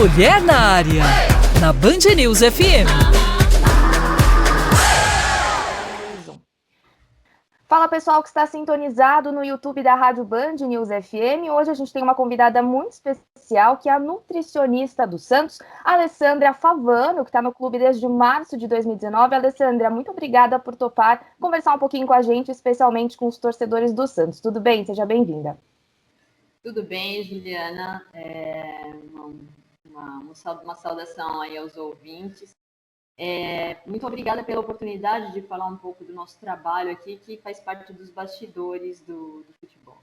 Mulher na área, na Band News FM. Fala pessoal que está sintonizado no YouTube da Rádio Band News FM. Hoje a gente tem uma convidada muito especial, que é a nutricionista do Santos, Alessandra Favano, que está no clube desde março de 2019. Alessandra, muito obrigada por topar conversar um pouquinho com a gente, especialmente com os torcedores do Santos. Tudo bem? Seja bem-vinda. Tudo bem, Juliana. Uma saudação aí aos ouvintes. Muito obrigada pela oportunidade de falar um pouco do nosso trabalho aqui, que faz parte dos bastidores do futebol.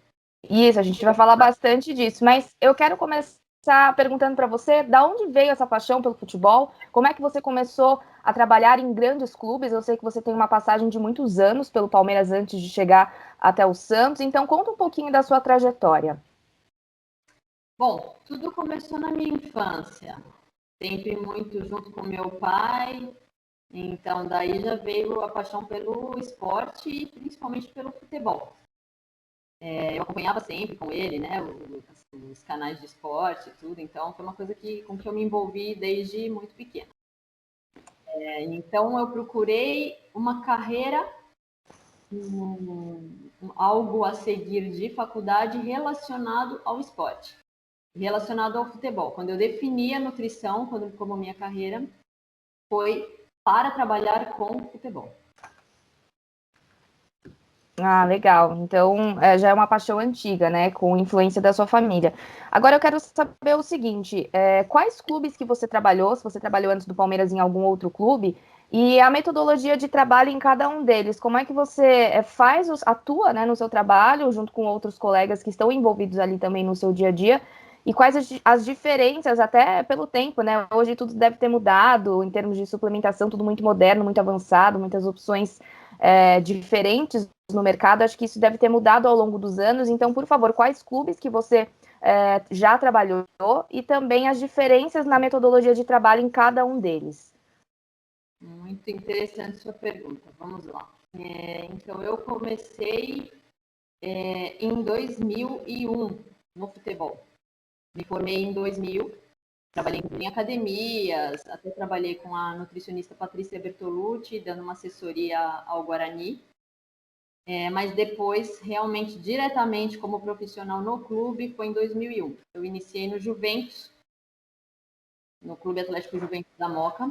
Isso, a gente vai falar bastante disso, mas eu quero começar perguntando para você, da onde veio essa paixão pelo futebol? Como é que você começou a trabalhar em grandes clubes? Eu sei que você tem uma passagem de muitos anos pelo Palmeiras antes de chegar até o Santos, então conta um pouquinho da sua trajetória. Bom, tudo começou na minha infância, sempre muito junto com meu pai, então daí já veio a paixão pelo esporte e principalmente pelo futebol. Eu acompanhava sempre com ele, né, os canais de esporte e tudo, então foi uma coisa com que eu me envolvi desde muito pequena. Então eu procurei uma carreira, algo a seguir de faculdade relacionado ao esporte, relacionado ao futebol. Quando eu defini a nutrição como minha carreira, foi para trabalhar com futebol. Ah, legal. Então, já é uma paixão antiga, né? Com influência da sua família. Agora eu quero saber o seguinte: quais clubes que você trabalhou? Se você trabalhou antes do Palmeiras em algum outro clube? E a metodologia de trabalho em cada um deles. Como é que você atua, né, no seu trabalho, junto com outros colegas que estão envolvidos ali também no seu dia a dia? E quais as diferenças, até pelo tempo, né? Hoje tudo deve ter mudado em termos de suplementação, tudo muito moderno, muito avançado, muitas opções diferentes no mercado. Acho que isso deve ter mudado ao longo dos anos. Então, por favor, quais clubes que você já trabalhou e também as diferenças na metodologia de trabalho em cada um deles? Muito interessante sua pergunta. Vamos lá. Então, eu comecei em 2001 no futebol. Me formei em 2000, trabalhei em academias, até trabalhei com a nutricionista Patrícia Bertolucci, dando uma assessoria ao Guarani. Mas depois, realmente, diretamente como profissional no clube, foi em 2001. Eu iniciei no Juventus, no Clube Atlético Juventus da Moca.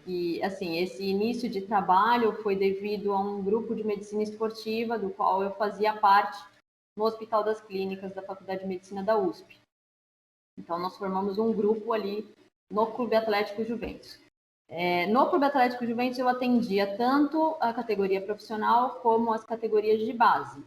E, assim, esse início de trabalho foi devido a um grupo de medicina esportiva, do qual eu fazia parte no Hospital das Clínicas da Faculdade de Medicina da USP. Então, nós formamos um grupo ali no Clube Atlético Juventus. No Clube Atlético Juventus, eu atendia tanto a categoria profissional como as categorias de base.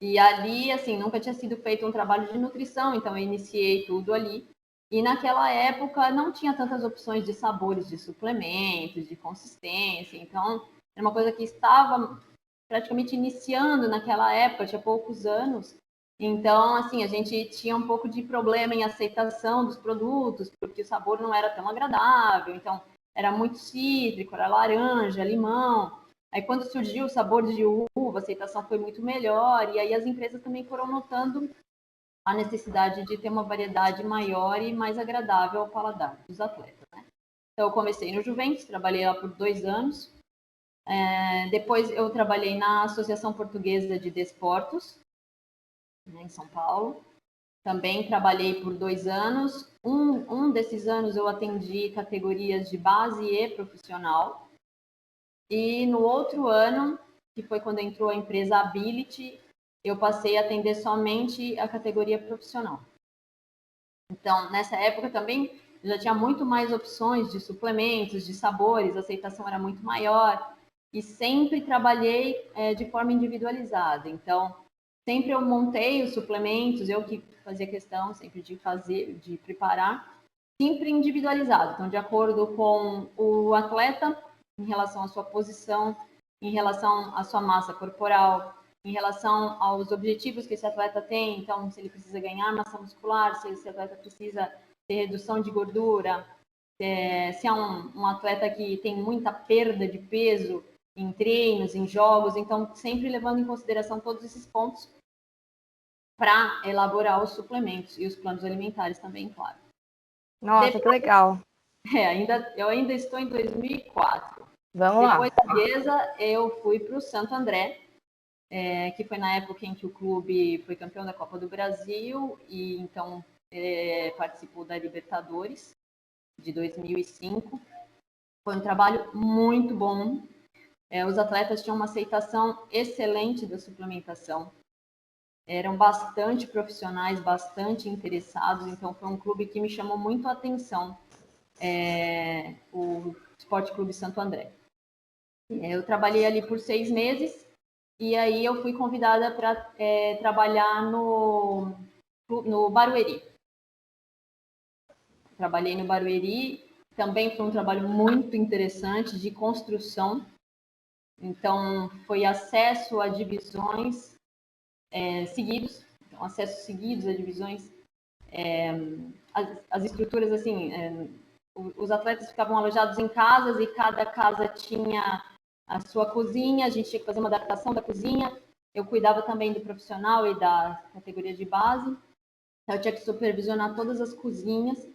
E ali, assim, nunca tinha sido feito um trabalho de nutrição, então eu iniciei tudo ali. E naquela época não tinha tantas opções de sabores de suplementos, de consistência, então era uma coisa que estava praticamente iniciando naquela época, tinha poucos anos. Então, assim, a gente tinha um pouco de problema em aceitação dos produtos, porque o sabor não era tão agradável, então era muito cítrico, era laranja, limão. Aí quando surgiu o sabor de uva, a aceitação foi muito melhor, e aí as empresas também foram notando a necessidade de ter uma variedade maior e mais agradável ao paladar dos atletas, né? Então eu comecei no Juventus, trabalhei lá por 2 anos, depois eu trabalhei na Associação Portuguesa de Desportos, né, em São Paulo. Também trabalhei por 2 anos. Um desses anos eu atendi categorias de base e profissional. E no outro ano, que foi quando entrou a empresa Ability, eu passei a atender somente a categoria profissional. Então, nessa época também já tinha muito mais opções de suplementos, de sabores, a aceitação era muito maior e sempre trabalhei de forma individualizada. Então, sempre eu montei os suplementos, eu que fazia questão sempre de preparar, sempre individualizado. Então, de acordo com o atleta, em relação à sua posição, em relação à sua massa corporal, em relação aos objetivos que esse atleta tem, então se ele precisa ganhar massa muscular, se esse atleta precisa ter redução de gordura, se é um atleta que tem muita perda de peso em treinos, em jogos, então sempre levando em consideração todos esses pontos para elaborar os suplementos e os planos alimentares também, claro. Nossa, que legal. Eu ainda estou em 2004. Vamos Depois lá. da Gesa, eu fui para o Santo André, que foi na época em que o clube foi campeão da Copa do Brasil e então participou da Libertadores de 2005. Foi um trabalho muito bom. Os atletas tinham uma aceitação excelente da suplementação. Eram bastante profissionais, bastante interessados, então foi um clube que me chamou muito a atenção, o Esporte Clube Santo André. Eu trabalhei ali por 6 meses e aí eu fui convidada para trabalhar no Barueri. Trabalhei no Barueri, também foi um trabalho muito interessante de construção. Então, foi acesso a divisões seguidos, então, acessos seguidos a divisões. As estruturas, assim, os atletas ficavam alojados em casas e cada casa tinha a sua cozinha, a gente tinha que fazer uma adaptação da cozinha. Eu cuidava também do profissional e da categoria de base. Eu tinha que supervisionar todas as cozinhas.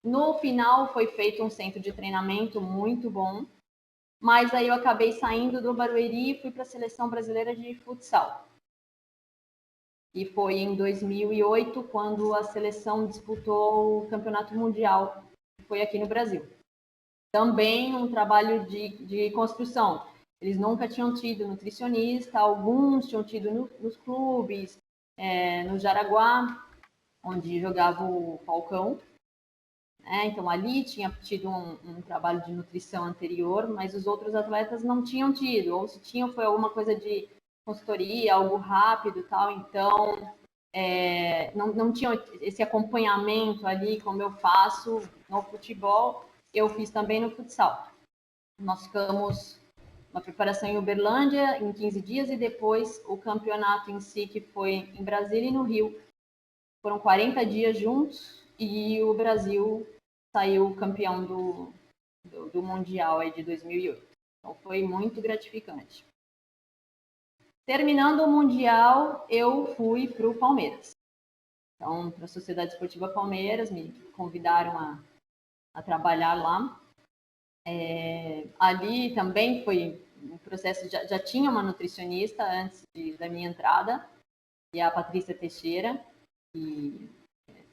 No final, foi feito um centro de treinamento muito bom, mas aí eu acabei saindo do Barueri e fui para a Seleção Brasileira de Futsal. E foi em 2008, quando a seleção disputou o Campeonato Mundial, que foi aqui no Brasil. Também um trabalho de construção. Eles nunca tinham tido nutricionista, alguns tinham tido nos clubes, no Jaraguá, onde jogava o Falcão. Então, ali tinha tido um trabalho de nutrição anterior, mas os outros atletas não tinham tido, ou se tinham, foi alguma coisa de consultoria, algo rápido e tal, então não tinham esse acompanhamento ali, como eu faço no futebol, eu fiz também no futsal. Nós ficamos uma preparação em Uberlândia em 15 dias e depois o campeonato em si, que foi em Brasília e no Rio. Foram 40 dias juntos e o Brasil saiu campeão do Mundial aí de 2008. Então foi muito gratificante. Terminando o Mundial, eu fui para o Palmeiras. Então, para a Sociedade Esportiva Palmeiras, me convidaram a trabalhar lá. Ali também foi um processo, já tinha uma nutricionista antes da minha entrada, e a Patrícia Teixeira, que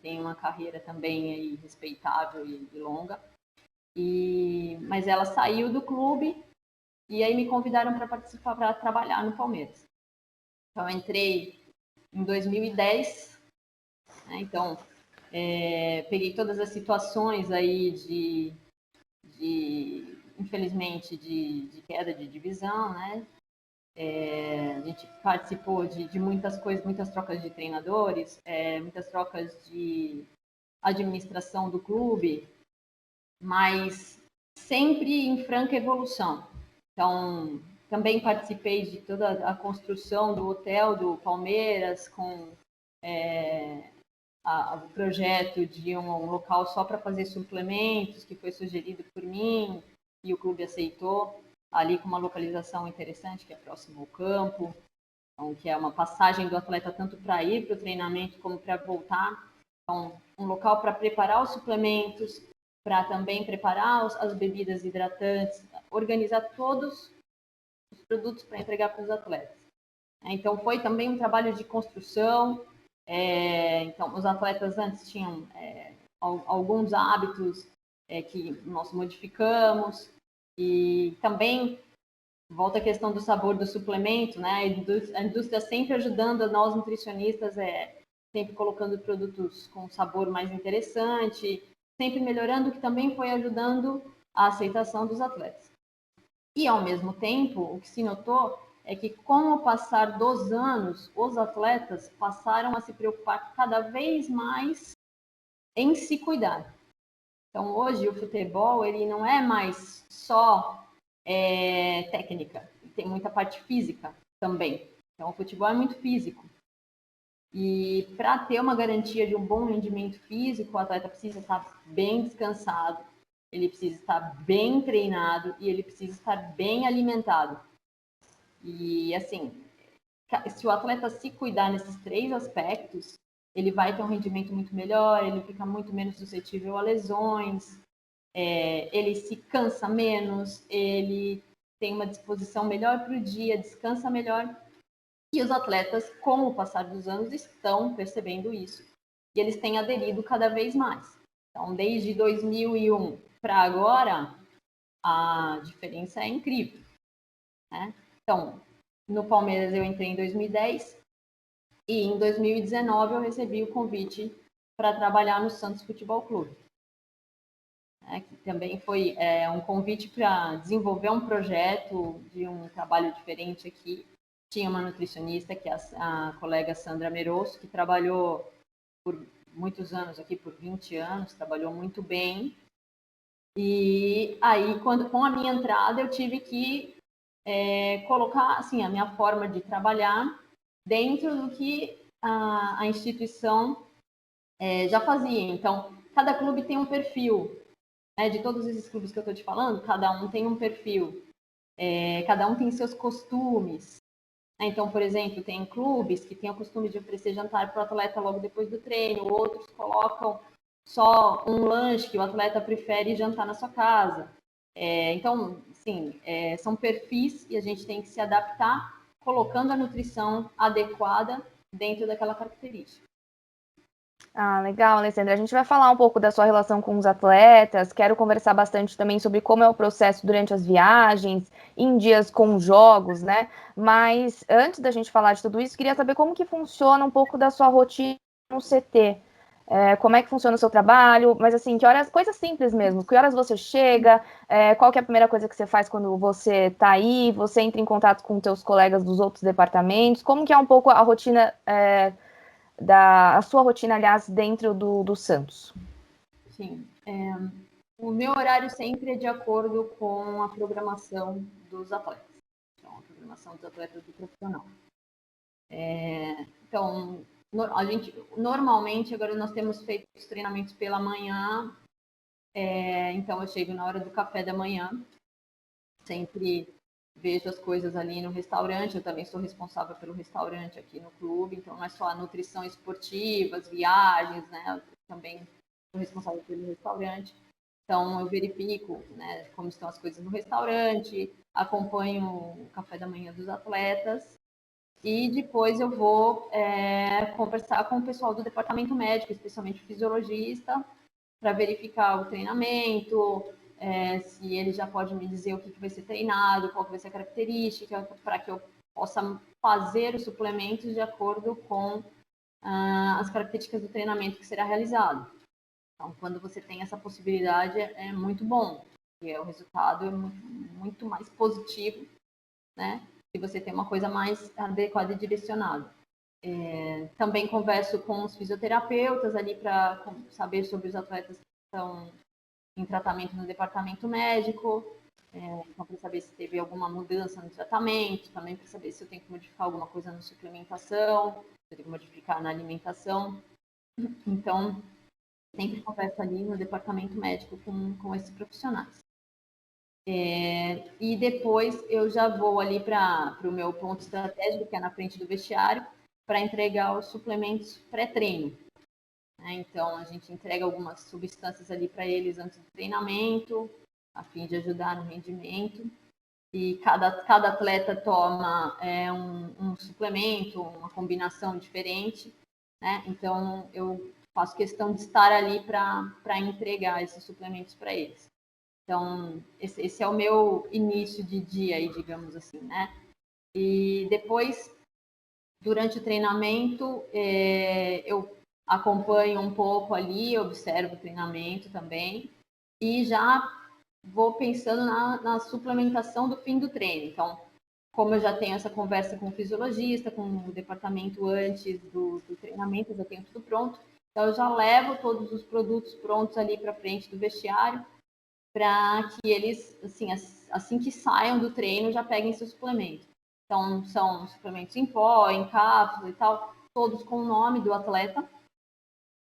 tem uma carreira também aí respeitável e longa. Mas ela saiu do clube e aí me convidaram para participar, para trabalhar no Palmeiras. Então, eu entrei em 2010, né? Então, peguei todas as situações aí infelizmente, de queda de divisão, né? A gente participou de muitas coisas, muitas trocas de treinadores, muitas trocas de administração do clube, mas sempre em franca evolução. Então, também participei de toda a construção do hotel do Palmeiras, com o projeto de um local só para fazer suplementos, que foi sugerido por mim, e o clube aceitou, ali com uma localização interessante, que é próximo ao campo, então, que é uma passagem do atleta tanto para ir para o treinamento como para voltar. Então, um local para preparar os suplementos, para também preparar as bebidas hidratantes, organizar todos os produtos para entregar para os atletas. Então, foi também um trabalho de construção. Então, os atletas antes tinham alguns hábitos que nós modificamos, e também volta a questão do sabor do suplemento, né? A indústria sempre ajudando nós nutricionistas, sempre colocando produtos com sabor mais interessante, sempre melhorando, que também foi ajudando a aceitação dos atletas. E, ao mesmo tempo, o que se notou é que, com o passar dos anos, os atletas passaram a se preocupar cada vez mais em se cuidar. Então, hoje, o futebol ele não é mais só técnica, tem muita parte física também. Então, o futebol é muito físico. E para ter uma garantia de um bom rendimento físico, o atleta precisa estar bem descansado, ele precisa estar bem treinado e ele precisa estar bem alimentado. E, assim, se o atleta se cuidar nesses 3 aspectos, ele vai ter um rendimento muito melhor, ele fica muito menos suscetível a lesões, ele se cansa menos, ele tem uma disposição melhor para o dia, descansa melhor. E os atletas, com o passar dos anos, estão percebendo isso. E eles têm aderido cada vez mais. Então, desde 2001 para agora, a diferença é incrível, né? Então, no Palmeiras eu entrei em 2010 e em 2019 eu recebi o convite para trabalhar no Santos Futebol Clube, né? Que também foi um convite para desenvolver um projeto de um trabalho diferente aqui. Tinha uma nutricionista, que é a colega Sandra Merosso, que trabalhou por muitos anos aqui, por 20 anos, trabalhou muito bem. E aí, com a minha entrada, eu tive que colocar assim, a minha forma de trabalhar dentro do que a instituição já fazia. Então, cada clube tem um perfil, né? De todos esses clubes que eu estou te falando, cada um tem um perfil, cada um tem seus costumes. Então, por exemplo, tem clubes que têm o costume de oferecer jantar para o atleta logo depois do treino, outros colocam só um lanche que o atleta prefere jantar na sua casa. Então, sim, são perfis e a gente tem que se adaptar colocando a nutrição adequada dentro daquela característica. Ah, legal, Alessandra. A gente vai falar um pouco da sua relação com os atletas. Quero conversar bastante também sobre como é o processo durante as viagens, em dias com jogos, né? Mas antes da gente falar de tudo isso, queria saber como que funciona um pouco da sua rotina no CT. Como é que funciona o seu trabalho? Mas assim, que horas, coisas simples mesmo. Que horas você chega? Qual que é a primeira coisa que você faz quando você está aí? Você entra em contato com teus colegas dos outros departamentos? Como que é um pouco a rotina? A sua rotina, aliás, dentro do Santos? Sim. O meu horário sempre é de acordo com a programação dos atletas. Então, a programação dos atletas do profissional. Então, a gente, normalmente, agora nós temos feito os treinamentos pela manhã, então eu chego na hora do café da manhã, sempre vejo as coisas ali no restaurante, eu também sou responsável pelo restaurante aqui no clube, então não é só a nutrição esportiva, as viagens, né? Eu também sou responsável pelo restaurante. Então eu verifico, né, como estão as coisas no restaurante, acompanho o café da manhã dos atletas e depois eu vou conversar com o pessoal do departamento médico, especialmente o fisiologista, para verificar o treinamento, se ele já pode me dizer o que vai ser treinado, qual vai ser a característica, para que eu possa fazer os suplementos de acordo com as características do treinamento que será realizado. Então, quando você tem essa possibilidade, é muito bom, porque o resultado é muito mais positivo, né? Se você tem uma coisa mais adequada e direcionada. Também converso com os fisioterapeutas ali para saber sobre os atletas que estão em tratamento no departamento médico, então para saber se teve alguma mudança no tratamento, também para saber se eu tenho que modificar alguma coisa na suplementação, se eu tenho que modificar na alimentação. Então, sempre converso ali no departamento médico com esses profissionais. E depois eu já vou ali para o meu ponto estratégico, que é na frente do vestiário, para entregar os suplementos pré-treino. Então, a gente entrega algumas substâncias ali para eles antes do treinamento, a fim de ajudar no rendimento. E cada atleta toma um suplemento, uma combinação diferente, né? Então, eu faço questão de estar ali para entregar esses suplementos para eles. Então, esse é o meu início de dia aí, digamos assim, né? E depois, durante o treinamento, eu acompanho um pouco ali, observo o treinamento também e já vou pensando na suplementação do fim do treino. Então, como eu já tenho essa conversa com o fisiologista, com o departamento antes do treinamento, eu já tenho tudo pronto, então eu já levo todos os produtos prontos ali para frente do vestiário, para que eles, assim que saiam do treino, já peguem seus suplementos. Então, são suplementos em pó, em cápsula e tal, todos com o nome do atleta.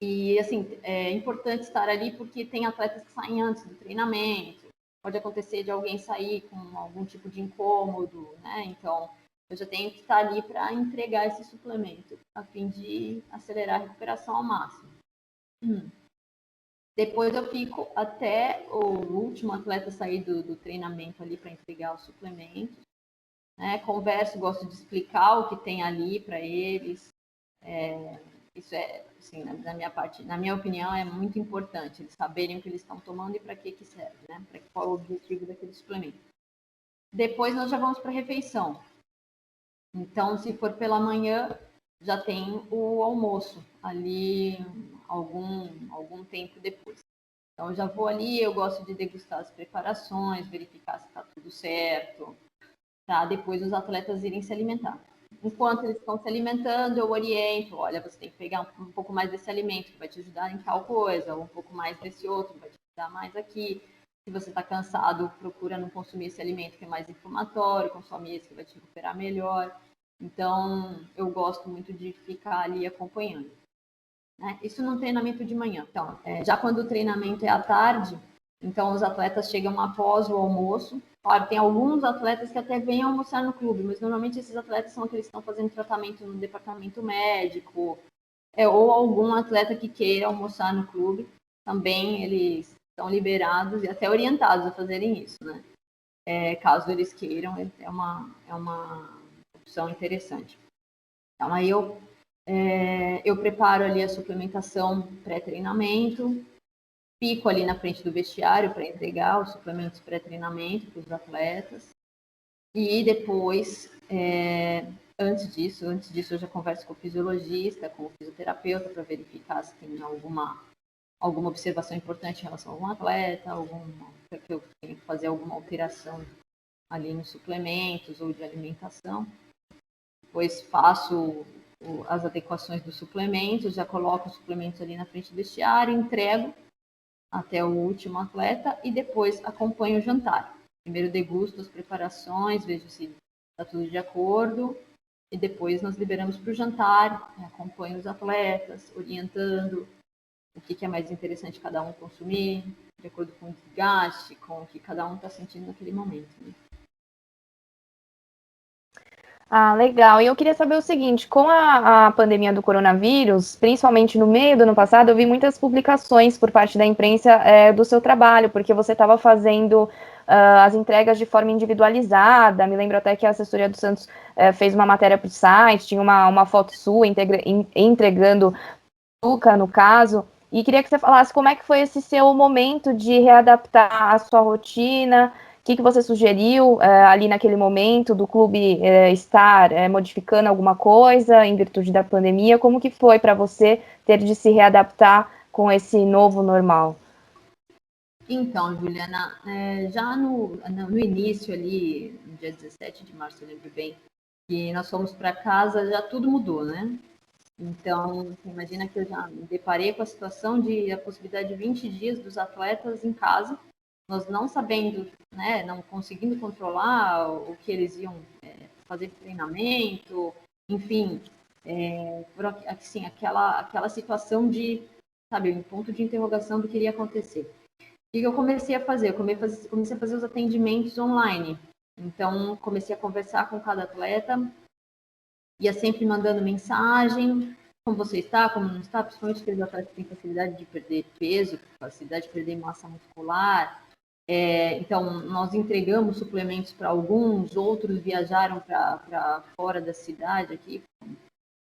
E, assim, é importante estar ali porque tem atletas que saem antes do treinamento. Pode acontecer de alguém sair com algum tipo de incômodo, né? Então, eu já tenho que estar ali para entregar esse suplemento, a fim de acelerar a recuperação ao máximo. Depois eu fico até o último atleta sair do treinamento ali para entregar os suplementos. Né? Converso, gosto de explicar o que tem ali para eles. Isso é, assim, na minha opinião, é muito importante eles saberem o que eles estão tomando e para que serve, né? Qual é o objetivo daquele suplemento. Depois nós já vamos para a refeição. Então, se for pela manhã, já tem o almoço ali algum tempo depois. Então, eu já vou ali, eu gosto de degustar as preparações, verificar se está tudo certo, tá? Depois os atletas irem se alimentar. Enquanto eles estão se alimentando, eu oriento, olha, você tem que pegar um pouco mais desse alimento, que vai te ajudar em tal coisa, ou um pouco mais desse outro, que vai te ajudar mais aqui. Se você está cansado, procura não consumir esse alimento que é mais inflamatório, consome esse que vai te recuperar melhor. Então, eu gosto muito de ficar ali acompanhando. Né? Isso no treinamento de manhã. Então, já quando o treinamento é à tarde, então os atletas chegam após o almoço. Claro, tem alguns atletas que até vêm almoçar no clube, mas normalmente esses atletas são aqueles que estão fazendo tratamento no departamento médico, ou algum atleta que queira almoçar no clube. Também eles estão liberados e até orientados a fazerem isso, né? Caso eles queiram, é uma opção interessante. Então, aí eu preparo ali a suplementação pré-treinamento, fico ali na frente do vestiário para entregar os suplementos pré-treinamento para os atletas. E depois, antes disso eu já converso com o fisiologista, com o fisioterapeuta para verificar se tem alguma observação importante em relação a algum atleta, que eu tenho que fazer alguma alteração ali nos suplementos ou de alimentação. Depois faço as adequações dos suplementos, já coloco os suplementos ali na frente do vestiário, entrego até o último atleta e depois acompanho o jantar. Primeiro degusto as preparações, vejo se está tudo de acordo e depois nós liberamos para o jantar, acompanho os atletas, orientando o que é mais interessante cada um consumir, de acordo com o desgaste, com o que cada um está sentindo naquele momento. Né? Ah, legal. E eu queria saber o seguinte, com a pandemia do coronavírus, principalmente no meio do ano passado, eu vi muitas publicações por parte da imprensa do seu trabalho, porque você estava fazendo as entregas de forma individualizada. Me lembro até que a assessoria do Santos fez uma matéria para o site, tinha uma foto sua entregando açúcar, no caso. E queria que você falasse como é que foi esse seu momento de readaptar a sua rotina, o que você sugeriu ali naquele momento do clube estar modificando alguma coisa em virtude da pandemia? Como que foi para você ter de se readaptar com esse novo normal? Então, Juliana, já no início ali, no dia 17 de março, eu lembro bem, que nós fomos para casa, já tudo mudou, né? Então, você imagina que eu já me deparei com a situação de a possibilidade de 20 dias dos atletas em casa, nós não sabendo, né, não conseguindo controlar o que eles iam fazer de treinamento, enfim, assim, aquela situação de, sabe, um ponto de interrogação do que iria acontecer. O que eu comecei a fazer? Eu comecei a fazer os atendimentos online. Então, comecei a conversar com cada atleta, ia sempre mandando mensagem, como você está, como não está, principalmente aqueles atletas que têm facilidade de perder peso, facilidade de perder massa muscular. Então, nós entregamos suplementos para alguns, outros viajaram para fora da cidade aqui,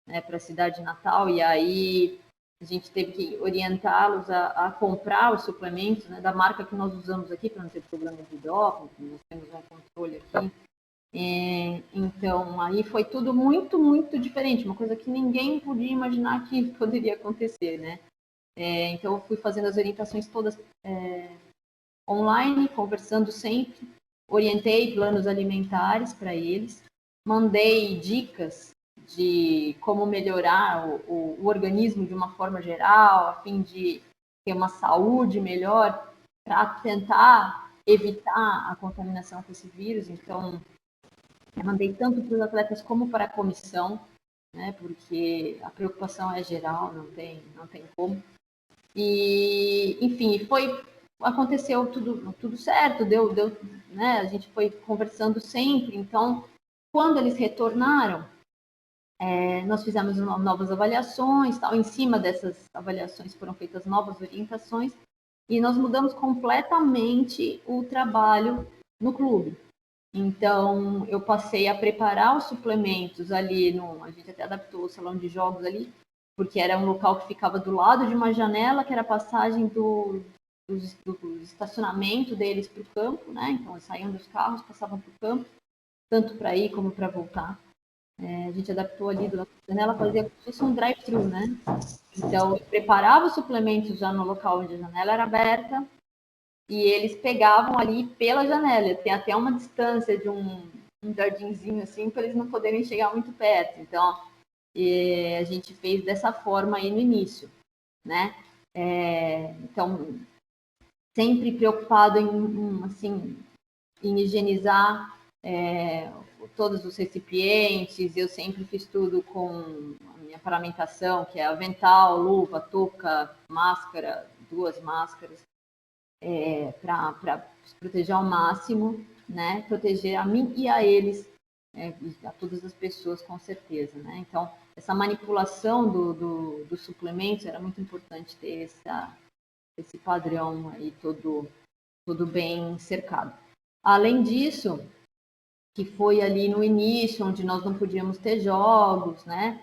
né, para a cidade natal, e aí a gente teve que orientá-los a comprar os suplementos, né, da marca que nós usamos aqui, para não ter problema de doping, nós temos um controle aqui. Então, aí foi tudo muito, muito diferente, uma coisa que ninguém podia imaginar que poderia acontecer, né? Então, eu fui fazendo as orientações todas online, conversando sempre, orientei planos alimentares para eles, mandei dicas de como melhorar o organismo de uma forma geral, a fim de ter uma saúde melhor, para tentar evitar a contaminação com esse vírus. Então, eu mandei tanto para os atletas como para a comissão, né, porque a preocupação é geral, não tem como. E, enfim, aconteceu tudo certo, deu, né, a gente foi conversando sempre, então Quando eles retornaram, nós fizemos novas avaliações, tal. Em cima dessas avaliações foram feitas novas orientações e nós mudamos completamente o trabalho no clube. Então, eu passei a preparar os suplementos ali, a gente até adaptou o salão de jogos ali, porque era um local que ficava do lado de uma janela, que era a passagem do estacionamento deles para o campo, né? Então, eles saíam dos carros, passavam para o campo, tanto para ir como para voltar. A gente adaptou ali do lado da janela, fazia como se fosse um drive-thru, né? Então, eu preparava os suplementos já no local onde a janela era aberta, e eles pegavam ali pela janela. Tem até uma distância de um jardinzinho assim, para eles não poderem chegar muito perto. Então, a gente fez dessa forma aí no início, né? Então, sempre preocupado em higienizar todos os recipientes. Eu sempre fiz tudo com a minha paramentação, que é avental, luva, touca, máscara, 2 máscaras, para se proteger ao máximo, né? Proteger a mim e a eles, e a todas as pessoas, com certeza, né? Então, essa manipulação dos suplementos era muito importante ter esse padrão aí todo bem cercado. Além disso, que foi ali no início, onde nós não podíamos ter jogos, né?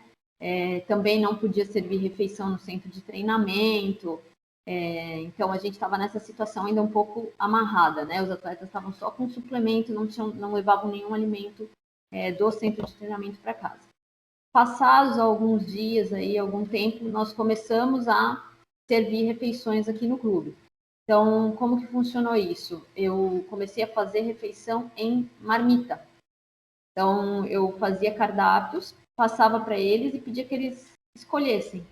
Também não podia servir refeição no centro de treinamento. Então, a gente estava nessa situação ainda um pouco amarrada, né? Os atletas estavam só com suplemento, não levavam nenhum alimento do centro de treinamento para casa. Passados alguns dias, algum tempo, nós começamos a servir refeições aqui no clube. Então, como que funcionou isso? Eu comecei a fazer refeição em marmita. Então, eu fazia cardápios, passava para eles e pedia que eles escolhessem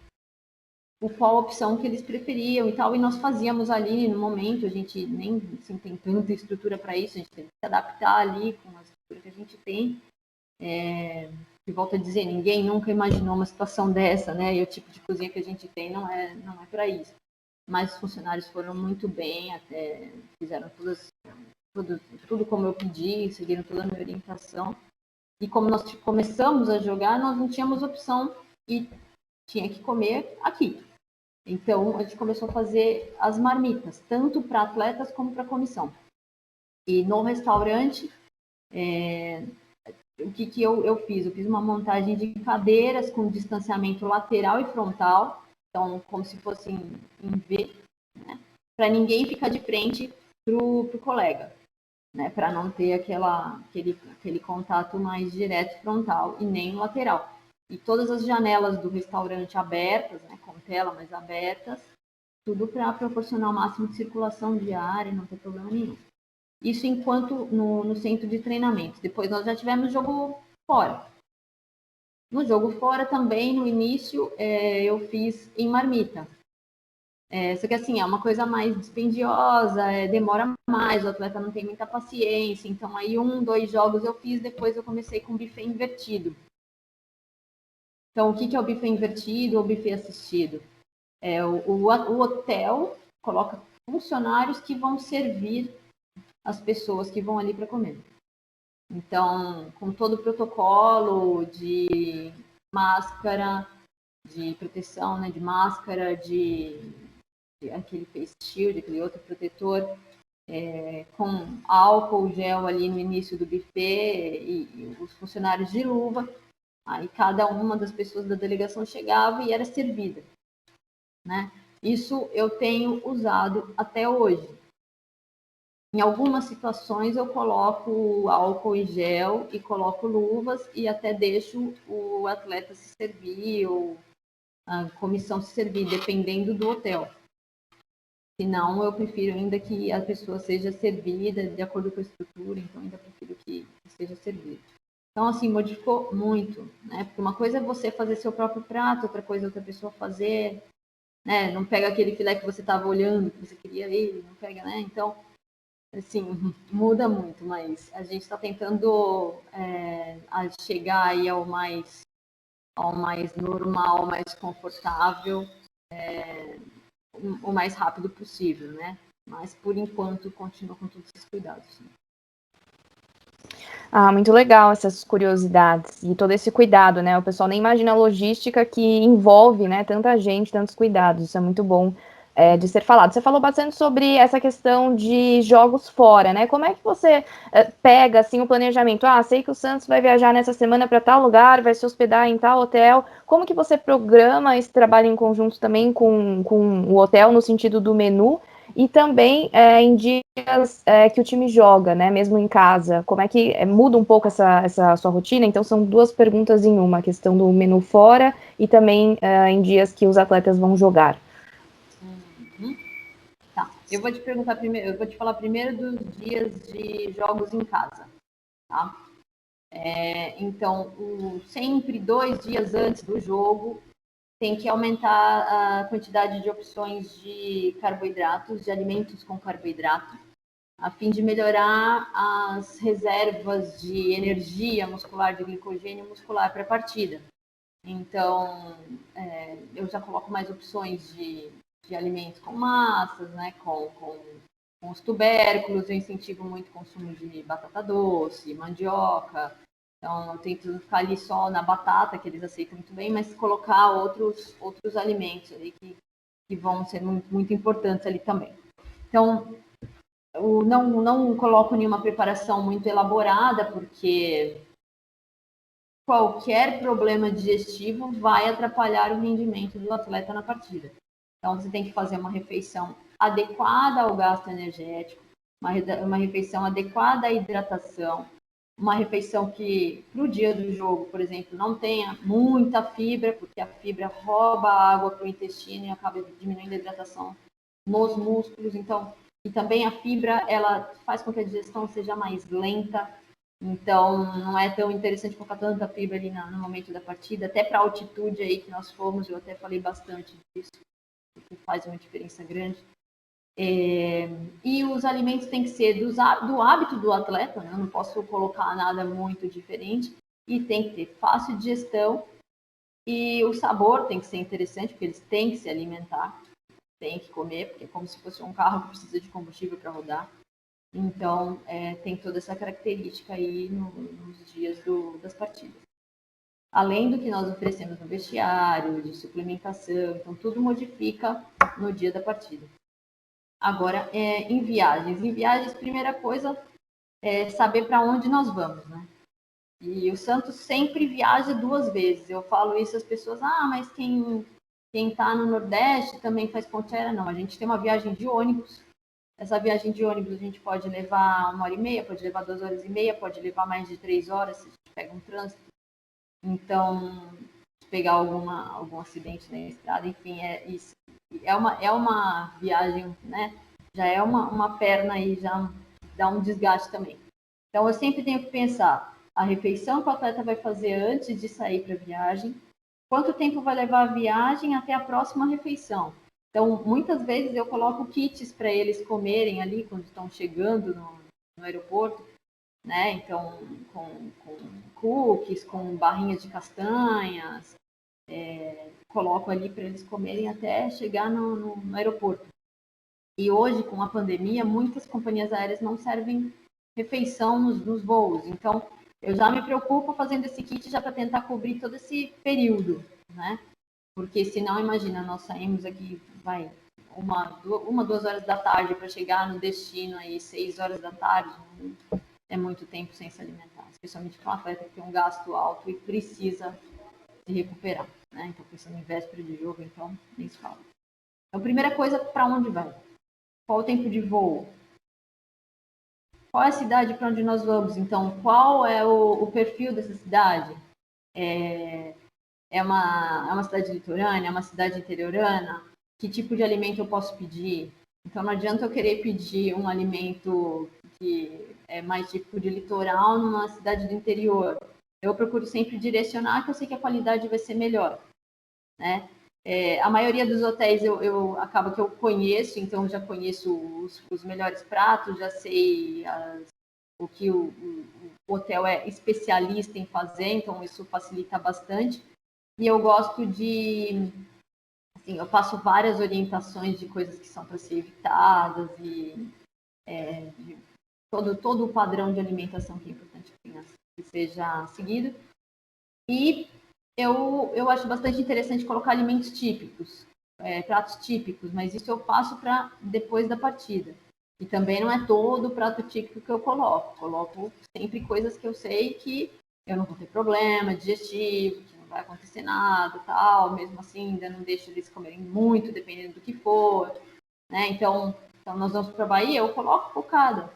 qual opção que eles preferiam e tal, e nós fazíamos ali no momento. A gente nem assim, tem tanta estrutura para isso, a gente tem que se adaptar ali com a estrutura que a gente tem. E volto a dizer, ninguém nunca imaginou uma situação dessa, né? E o tipo de cozinha que a gente tem não é para isso. Mas os funcionários foram muito bem, até fizeram tudo como eu pedi, seguiram toda a minha orientação. E como nós começamos a jogar, nós não tínhamos opção e tinha que comer aqui. Então, a gente começou a fazer as marmitas, tanto para atletas como para comissão. E no restaurante, o que eu fiz? Eu fiz uma montagem de cadeiras com distanciamento lateral e frontal, então, como se fosse em V, né? Para ninguém ficar de frente para o colega, né? Para não ter aquele contato mais direto frontal e nem lateral. E todas as janelas do restaurante abertas, né, com tela mais abertas, tudo para proporcionar o máximo de circulação de ar e não ter problema nenhum. Isso enquanto no centro de treinamento. Depois nós já tivemos jogo fora. No jogo fora também, no início, eu fiz em marmita. Só que assim, é uma coisa mais dispendiosa, demora mais, o atleta não tem muita paciência. Então aí 2 jogos eu fiz, depois eu comecei com buffet invertido. Então, o que é o buffet invertido ou buffet assistido? O hotel coloca funcionários que vão servir as pessoas que vão ali para comer. Então, com todo o protocolo de máscara, de proteção, né, de máscara, de aquele face shield, aquele outro protetor, com álcool gel ali no início do buffet e os funcionários de luva. Aí cada uma das pessoas da delegação chegava e era servida, né? Isso eu tenho usado até hoje. Em algumas situações eu coloco álcool e gel e coloco luvas e até deixo o atleta se servir ou a comissão se servir, dependendo do hotel. Senão, eu prefiro ainda que a pessoa seja servida de acordo com a estrutura, então ainda prefiro que seja servida. Então, assim, modificou muito, né? Porque uma coisa é você fazer seu próprio prato, outra coisa é outra pessoa fazer, né? Não pega aquele filé que você estava olhando, que você queria ele, não pega, né? Então, assim, muda muito, mas a gente está tentando chegar aí ao mais normal, mais confortável, o mais rápido possível, né? Mas, por enquanto, continua com todos esses cuidados. Né? Ah, muito legal essas curiosidades e todo esse cuidado, né? O pessoal nem imagina a logística que envolve, né, tanta gente, tantos cuidados. Isso é muito bom de ser falado. Você falou bastante sobre essa questão de jogos fora, né? Como é que você pega assim o planejamento? Ah, sei que o Santos vai viajar nessa semana para tal lugar, vai se hospedar em tal hotel. Como que você programa esse trabalho em conjunto também com o hotel no sentido do menu? E também em dias que o time joga, né? Mesmo em casa. Como é que muda um pouco essa sua rotina? Então, são duas perguntas em uma: a questão do menu fora e também em dias que os atletas vão jogar. Uhum. Tá. Eu vou te perguntar primeiro, eu vou te falar primeiro dos dias de jogos em casa, tá? Então, sempre 2 dias antes do jogo, tem que aumentar a quantidade de opções de carboidratos, de alimentos com carboidrato, a fim de melhorar as reservas de energia muscular, de glicogênio muscular para a partida. Então, eu já coloco mais opções de alimentos com massas, né, com os tubérculos, eu incentivo muito o consumo de batata doce, mandioca. Então, eu tento ficar ali só na batata, que eles aceitam muito bem, mas colocar outros alimentos ali que vão ser muito, muito importantes ali também. Então, eu não coloco nenhuma preparação muito elaborada, porque qualquer problema digestivo vai atrapalhar o rendimento do atleta na partida. Então, você tem que fazer uma refeição adequada ao gasto energético, uma refeição adequada à hidratação, uma refeição que, para o dia do jogo, por exemplo, não tenha muita fibra, porque a fibra rouba a água para o intestino e acaba diminuindo a hidratação nos músculos. Então, e também a fibra, ela faz com que a digestão seja mais lenta. Então, não é tão interessante colocar tanta fibra ali no momento da partida, até para a altitude aí que nós fomos, eu até falei bastante disso, que faz uma diferença grande. E os alimentos têm que ser do hábito do atleta, né? Eu não posso colocar nada muito diferente, e tem que ter fácil digestão, e o sabor tem que ser interessante, porque eles têm que se alimentar, têm que comer, porque é como se fosse um carro que precisa de combustível para rodar. Então, tem toda essa característica aí nos dias das partidas. Além do que nós oferecemos no vestiário, de suplementação, então tudo modifica no dia da partida. Agora, em viagens, primeira coisa é saber para onde nós vamos, né? E o Santos sempre viaja 2 vezes. Eu falo isso às pessoas, mas quem está no Nordeste também faz ponte aérea. Não, a gente tem uma viagem de ônibus. Essa viagem de ônibus a gente pode levar 1h30, pode levar 2h30, pode levar mais de 3 horas se a gente pega um trânsito. Então, se pegar algum acidente na estrada, enfim, isso. É uma viagem, né? Já é uma perna aí, já dá um desgaste também. Então, eu sempre tenho que pensar a refeição que o atleta vai fazer antes de sair para a viagem, quanto tempo vai levar a viagem até a próxima refeição. Então, muitas vezes eu coloco kits para eles comerem ali quando estão chegando no aeroporto, né? Então, com cookies, com barrinhas de castanhas, coloco ali para eles comerem até chegar no aeroporto. E hoje, com a pandemia, muitas companhias aéreas não servem refeição nos voos. Então, eu já me preocupo fazendo esse kit já para tentar cobrir todo esse período, né? Porque senão, imagina, nós saímos aqui, vai, 2 horas da tarde para chegar no destino aí, 6 horas da tarde, é muito tempo sem se alimentar. Especialmente para um atleta que tem um gasto alto e precisa se recuperar, né? Então, pensando em véspera de jogo, então, nem se fala. Então, primeira coisa, para onde vai? Qual o tempo de voo? Qual é a cidade para onde nós vamos? Então, qual é o perfil dessa cidade? É uma cidade litorânea? É uma cidade interiorana? Que tipo de alimento eu posso pedir? Então, não adianta eu querer pedir um alimento que é mais típico de litoral numa cidade do interior. Eu procuro sempre direcionar, que eu sei que a qualidade vai ser melhor, né? A maioria dos hotéis eu acaba que eu conheço, então já conheço os melhores pratos, já sei o que o hotel é especialista em fazer, então isso facilita bastante. E eu gosto assim, eu passo várias orientações de coisas que são para ser evitadas e todo o padrão de alimentação que é importante que seja seguido. E eu acho bastante interessante colocar alimentos típicos, pratos típicos, mas isso eu faço para depois da partida. E também não é todo o prato típico que eu coloco. Coloco sempre coisas que eu sei que eu não vou ter problema digestivo, que não vai acontecer nada, tal. Mesmo assim, ainda não deixo eles comerem muito, dependendo do que for, né? Então nós vamos para a Bahia, eu coloco cocada.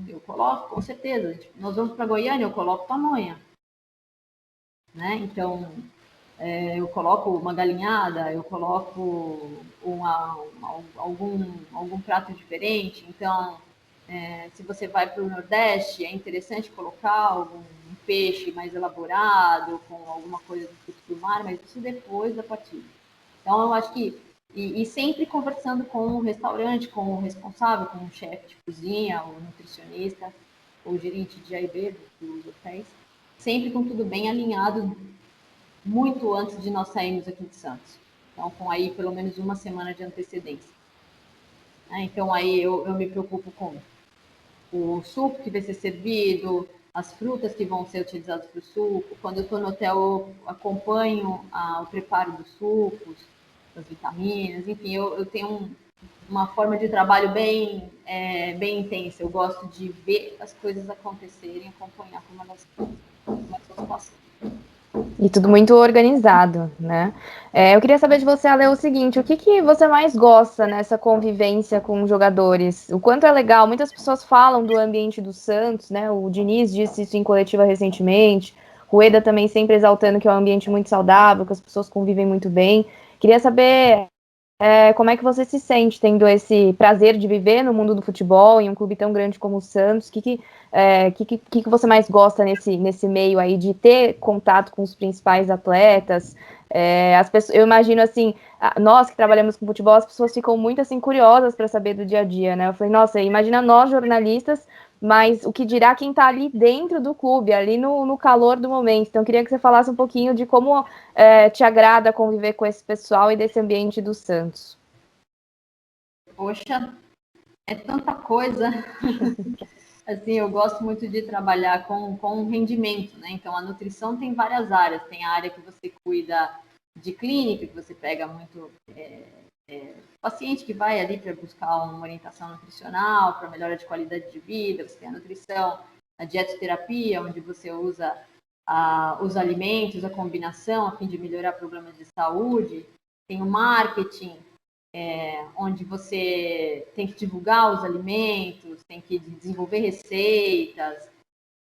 Eu coloco, com certeza. Nós vamos para Goiânia, eu coloco pamonha, né? Então, eu coloco uma galinhada, eu coloco algum prato diferente. Então, se você vai para o Nordeste, é interessante colocar algum peixe mais elaborado, com alguma coisa do fruto do mar, mas isso depois da partida. Então, eu acho que e sempre conversando com o restaurante, com o responsável, com o chefe de cozinha, o nutricionista, o gerente de A&B dos hotéis, sempre com tudo bem alinhado muito antes de nós sairmos aqui de Santos. Então, com aí pelo menos uma semana de antecedência. Então, aí eu me preocupo com o suco que vai ser servido, as frutas que vão ser utilizadas para o suco. Quando eu estou no hotel, eu acompanho o preparo dos sucos, das vitaminas, enfim, eu tenho uma forma de trabalho bem intensa. Eu gosto de ver as coisas acontecerem, acompanhar como elas estão passando. E tudo muito organizado, né? Eu queria saber de você, Ale, o seguinte: o que você mais gosta nessa convivência com os jogadores? O quanto é legal? Muitas pessoas falam do ambiente do Santos, né? O Diniz disse isso em coletiva recentemente. Rueda também sempre exaltando que é um ambiente muito saudável, que as pessoas convivem muito bem. Queria saber como é que você se sente tendo esse prazer de viver no mundo do futebol, em um clube tão grande como o Santos? O que você mais gosta nesse meio aí de ter contato com os principais atletas? Eu imagino assim, nós que trabalhamos com futebol, as pessoas ficam muito assim curiosas para saber do dia a dia, né? Eu falei, nossa, imagina nós jornalistas, mas o que dirá quem está ali dentro do clube, ali no calor do momento. Então, eu queria que você falasse um pouquinho de como te agrada conviver com esse pessoal e desse ambiente do Santos. Poxa, é tanta coisa. Assim, eu gosto muito de trabalhar com rendimento, né? Então, a nutrição tem várias áreas. Tem a área que você cuida de clínica, que você pega muito paciente que vai ali para buscar uma orientação nutricional, para melhora de qualidade de vida. Você tem a nutrição, a dietoterapia, onde você usa os alimentos, a combinação, a fim de melhorar problemas de saúde. Tem o marketing, onde você tem que divulgar os alimentos, tem que desenvolver receitas.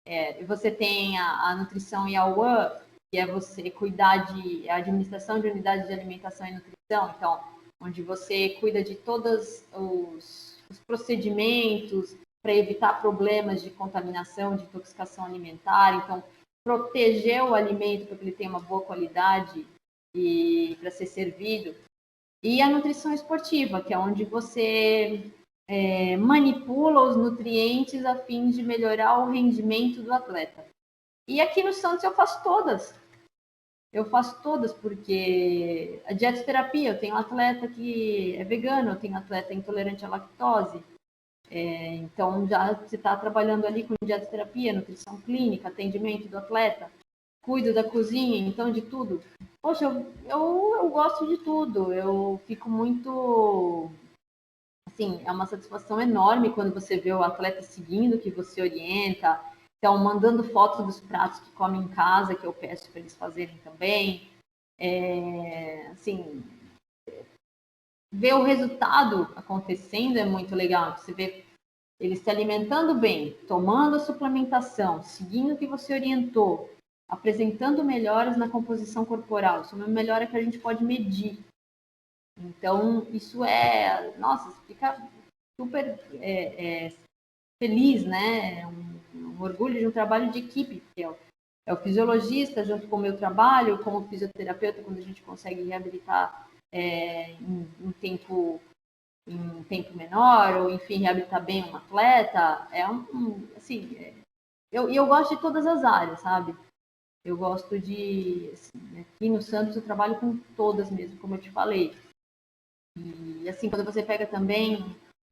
E você tem a nutrição e a UAN, que é você cuidar de administração de unidades de alimentação e nutrição. Então, onde você cuida de todos os procedimentos para evitar problemas de contaminação, de intoxicação alimentar. Então, proteger o alimento para que ele tenha uma boa qualidade e para ser servido. E a nutrição esportiva, que é onde você manipula os nutrientes a fim de melhorar o rendimento do atleta. E aqui no Santos eu faço todas. Eu faço todas porque a dietoterapia, eu tenho um atleta que é vegano, eu tenho um atleta intolerante à lactose. Então já você está trabalhando ali com dietoterapia, nutrição clínica, atendimento do atleta, cuido da cozinha, então de tudo. Poxa, eu gosto de tudo. Eu fico muito... Assim, é uma satisfação enorme quando você vê o atleta seguindo, que você orienta, então mandando fotos dos pratos que comem em casa, que eu peço para eles fazerem também. Assim, ver o resultado acontecendo é muito legal. Você vê eles se alimentando bem, tomando a suplementação, seguindo o que você orientou, apresentando melhoras na composição corporal. Isso é uma melhora que a gente pode medir. Então, isso nossa, fica super feliz, né? Um orgulho de um trabalho de equipe, que é o fisiologista junto com o meu trabalho, como fisioterapeuta, quando a gente consegue reabilitar em tempo menor, ou enfim, reabilitar bem um atleta. Assim, eu gosto de todas as áreas, sabe? Eu gosto de... Assim, aqui no Santos eu trabalho com todas mesmo, como eu te falei. E assim, quando você pega também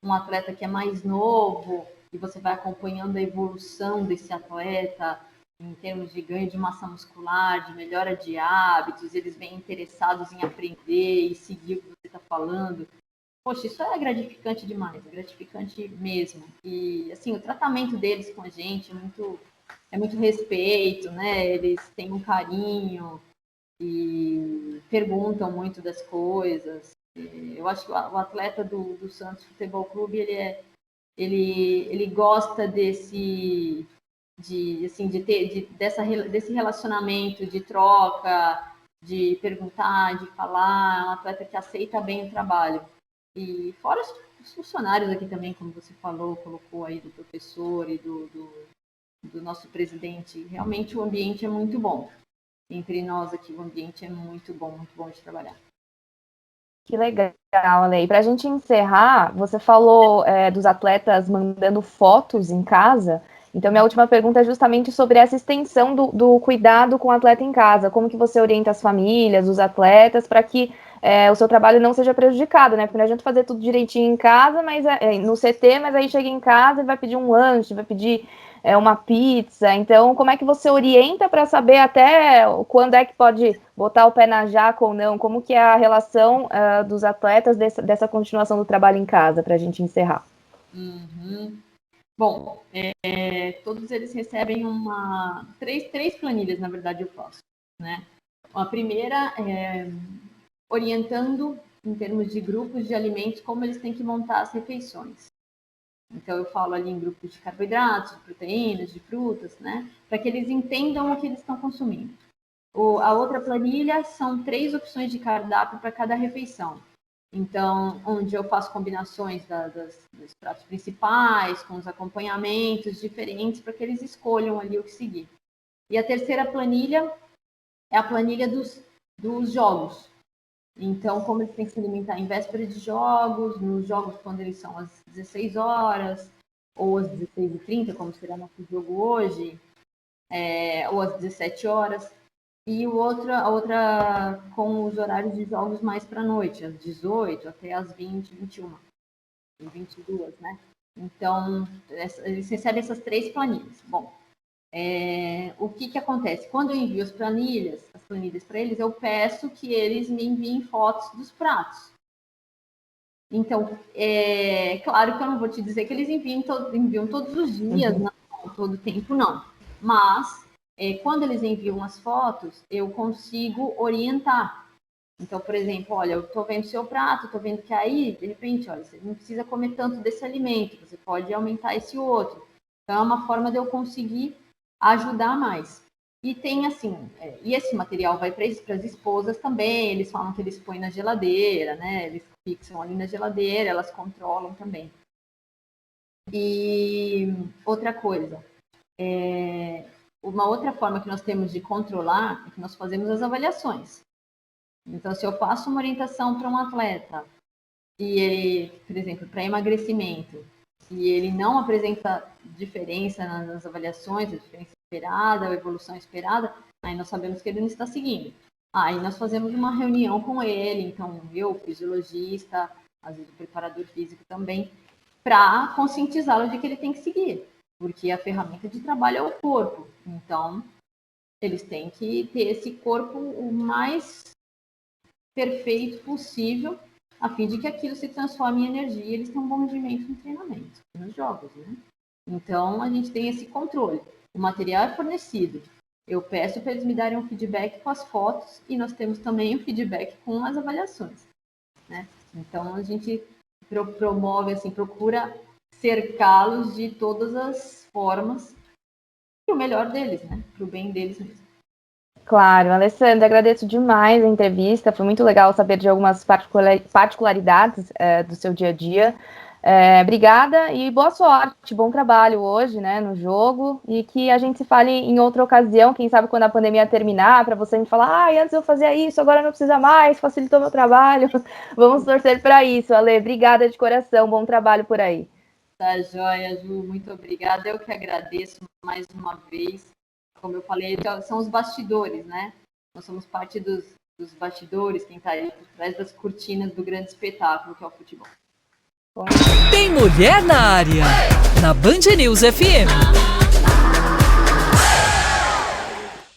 um atleta que é mais novo, e você vai acompanhando a evolução desse atleta em termos de ganho de massa muscular, de melhora de hábitos, eles vêm interessados em aprender e seguir o que você está falando. Poxa, isso é gratificante demais, é gratificante mesmo. E, assim, o tratamento deles com a gente é muito respeito, né? Eles têm um carinho e perguntam muito das coisas. Eu acho que o atleta do Santos Futebol Clube, ele gosta desse relacionamento, de troca, de perguntar, de falar. É um atleta que aceita bem o trabalho. E fora os funcionários aqui também, como você falou, colocou aí do professor e do nosso presidente, realmente o ambiente é muito bom. Entre nós aqui, o ambiente é muito bom de trabalhar. Que legal, Ale. E para a gente encerrar, você falou dos atletas mandando fotos em casa. Então, minha última pergunta é justamente sobre essa extensão do cuidado com o atleta em casa. Como que você orienta as famílias, os atletas, para que o seu trabalho não seja prejudicado, né? Porque não adianta fazer tudo direitinho em casa, mas no CT, mas aí chega em casa e vai pedir um lanche, vai pedir uma pizza. Então, como é que você orienta para saber até quando é que pode botar o pé na jaca ou não? Como que é a relação dos atletas dessa continuação do trabalho em casa, para a gente encerrar? Uhum. Bom, todos eles recebem três planilhas, na verdade, eu faço, né? A primeira é orientando, em termos de grupos de alimentos, como eles têm que montar as refeições. Então, eu falo ali em grupos de carboidratos, de proteínas, de frutas, né? Para que eles entendam o que eles estão consumindo. A outra planilha são 3 opções de cardápio para cada refeição. Então, onde eu faço combinações dos pratos principais, com os acompanhamentos diferentes, para que eles escolham ali o que seguir. E a terceira planilha é a planilha dos jogos. Então, como eles têm que se alimentar em véspera de jogos, nos jogos quando eles são às 16 horas, ou às 16h30, como será nosso jogo hoje, ou às 17 horas. E a outra com os horários de jogos mais para a noite, às 18 até às 20, 21 e 22, né? Então, eles recebem essas 3 planilhas. Bom, o que acontece? Quando eu envio as planilhas para eles, eu peço que eles me enviem fotos dos pratos. Então, claro que eu não vou te dizer que eles enviam todos os dias, não, todo tempo não. Mas, quando eles enviam as fotos, eu consigo orientar. Então, por exemplo, olha, eu estou vendo seu prato, estou vendo que aí, de repente, olha, você não precisa comer tanto desse alimento, você pode aumentar esse outro. Então, é uma forma de eu conseguir ajudar mais. E tem assim, e esse material vai para as esposas também, eles falam que eles põem na geladeira, né? Eles fixam ali na geladeira, elas controlam também. E outra coisa, uma outra forma que nós temos de controlar é que nós fazemos as avaliações. Então, se eu faço uma orientação para um atleta, e ele, por exemplo, para emagrecimento, e ele não apresenta diferença nas avaliações, a diferença esperada, a evolução esperada, aí nós sabemos que ele não está seguindo. Aí nós fazemos uma reunião com ele, então eu, o fisiologista, às vezes o preparador físico também, para conscientizá-lo de que ele tem que seguir, porque a ferramenta de trabalho é o corpo. Então, eles têm que ter esse corpo o mais perfeito possível, a fim de que aquilo se transforme em energia e eles tenham um bom rendimento no treinamento, nos jogos, né? Então, a gente tem esse controle. O material é fornecido. Eu peço para eles me darem um feedback com as fotos e nós temos também o feedback com as avaliações, né? Então, a gente promove, assim, procura cercá-los de todas as formas para o melhor deles, né? Para o bem deles mesmo. Claro, Alessandra, agradeço demais a entrevista. Foi muito legal saber de algumas particularidades do seu dia a dia. Obrigada e boa sorte, bom trabalho hoje, né, no jogo, e que a gente se fale em outra ocasião, quem sabe quando a pandemia terminar, para você me falar, antes eu fazia isso, agora não precisa mais, facilitou meu trabalho. Vamos torcer para isso, Ale. Obrigada de coração, bom trabalho por aí. Tá joia, Ju, muito obrigada. Eu que agradeço mais uma vez. Como eu falei, são os bastidores, né? Nós somos parte dos bastidores, quem está aí por trás das cortinas do grande espetáculo que é o futebol. Bom. Tem mulher na área, na Band News FM.